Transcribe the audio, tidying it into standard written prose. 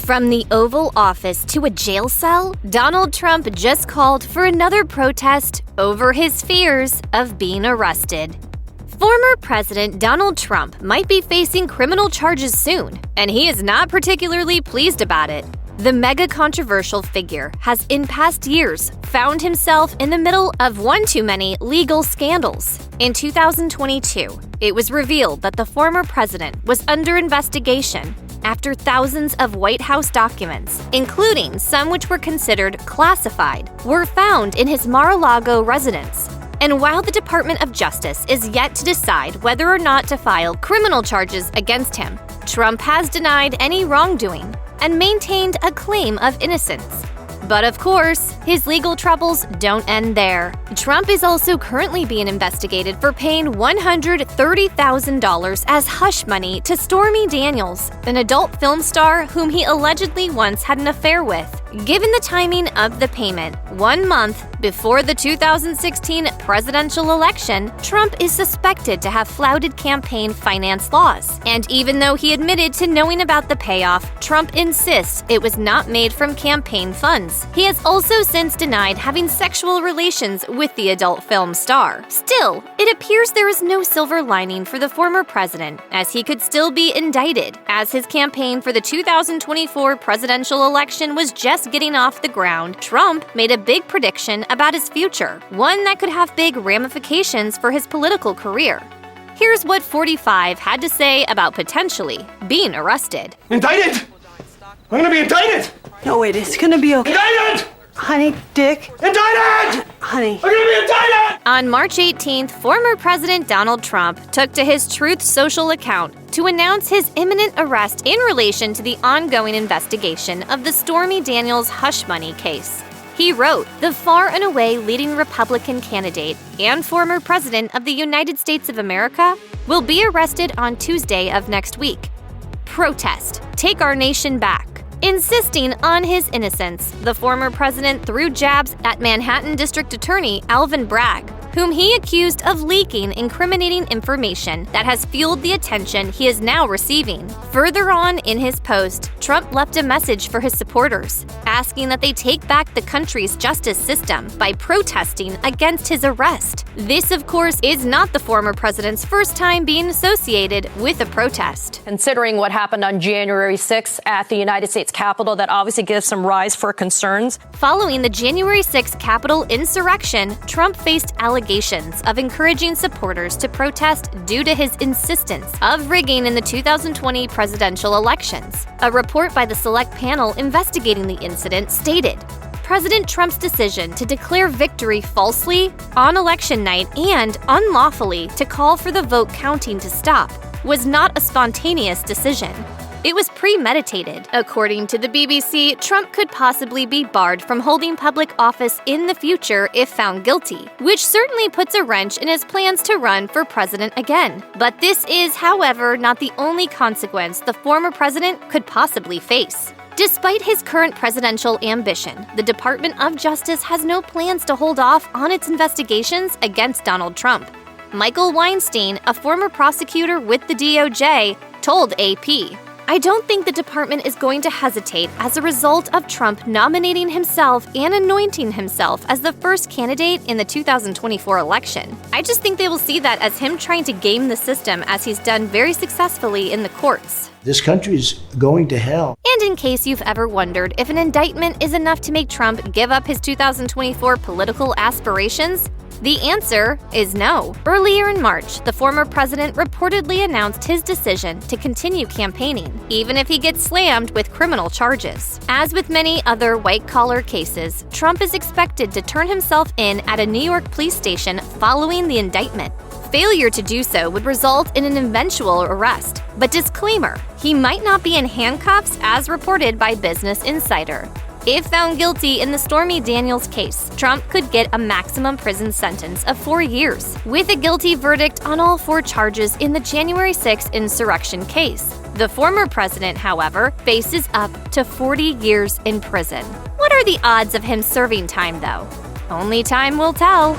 From the Oval Office to a jail cell, Donald Trump just called for another protest over his fears of being arrested. Former President Donald Trump might be facing criminal charges soon, and he is not particularly pleased about it. The mega-controversial figure has in past years found himself in the middle of one too many legal scandals. In 2022, it was revealed that the former president was under investigation after thousands of White House documents, including some which were considered classified, were found in his Mar-a-Lago residence. And while the Department of Justice is yet to decide whether or not to file criminal charges against him, Trump has denied any wrongdoing and maintained a claim of innocence. But of course, his legal troubles don't end there. Trump is also currently being investigated for paying $130,000 as hush money to Stormy Daniels, an adult film star whom he allegedly once had an affair with. Given the timing of the payment, 1 month before the 2016 presidential election, Trump is suspected to have flouted campaign finance laws. And even though he admitted to knowing about the payoff, Trump insists it was not made from campaign funds. He has also since denied having sexual relations with the adult film star. Still, it appears there is no silver lining for the former president, as he could still be indicted, as his campaign for the 2024 presidential election was just getting off the ground. Trump made a big prediction about his future, one that could have big ramifications for his political career. Here's what 45 had to say about potentially being arrested. Indicted! I'm gonna be indicted! No, wait, it's gonna be okay. Indicted! Honey, Dick. Indicted! Honey. I'm gonna be indicted! On March 18th, former President Donald Trump took to his Truth Social account to announce his imminent arrest in relation to the ongoing investigation of the Stormy Daniels hush money case. He wrote, "The far and away leading Republican candidate and former President of the United States of America will be arrested on Tuesday of next week. Protest. Take our nation back." Insisting on his innocence, the former president threw jabs at Manhattan District Attorney Alvin Bragg, whom he accused of leaking incriminating information that has fueled the attention he is now receiving. Further on in his post, Trump left a message for his supporters, asking that they take back the country's justice system by protesting against his arrest. This, of course, is not the former president's first time being associated with a protest. Considering what happened on January 6th at the United States Capitol, that obviously gives some rise for concerns. Following the January 6th Capitol insurrection, Trump faced allegations of encouraging supporters to protest due to his insistence of rigging in the 2020 presidential elections. A report by the select panel investigating the incident stated, President Trump's decision to declare victory falsely on election night and unlawfully to call for the vote counting to stop was not a spontaneous decision. It was premeditated. According to the BBC, Trump could possibly be barred from holding public office in the future if found guilty, which certainly puts a wrench in his plans to run for president again. But this is, however, not the only consequence the former president could possibly face. Despite his current presidential ambition, the Department of Justice has no plans to hold off on its investigations against Donald Trump. Michael Weinstein, a former prosecutor with the DOJ, told AP, "I don't think the department is going to hesitate as a result of Trump nominating himself and anointing himself as the first candidate in the 2024 election. I just think they will see that as him trying to game the system as he's done very successfully in the courts." This country's going to hell. And in case you've ever wondered if an indictment is enough to make Trump give up his 2024 political aspirations, the answer is no. Earlier in March, the former president reportedly announced his decision to continue campaigning, even if he gets slammed with criminal charges. As with many other white-collar cases, Trump is expected to turn himself in at a New York police station following the indictment. Failure to do so would result in an eventual arrest. But disclaimer, he might not be in handcuffs as reported by Business Insider. If found guilty in the Stormy Daniels case, Trump could get a maximum prison sentence of 4 years, with a guilty verdict on all 4 charges in the January 6th insurrection case. The former president, however, faces up to 40 years in prison. What are the odds of him serving time, though? Only time will tell.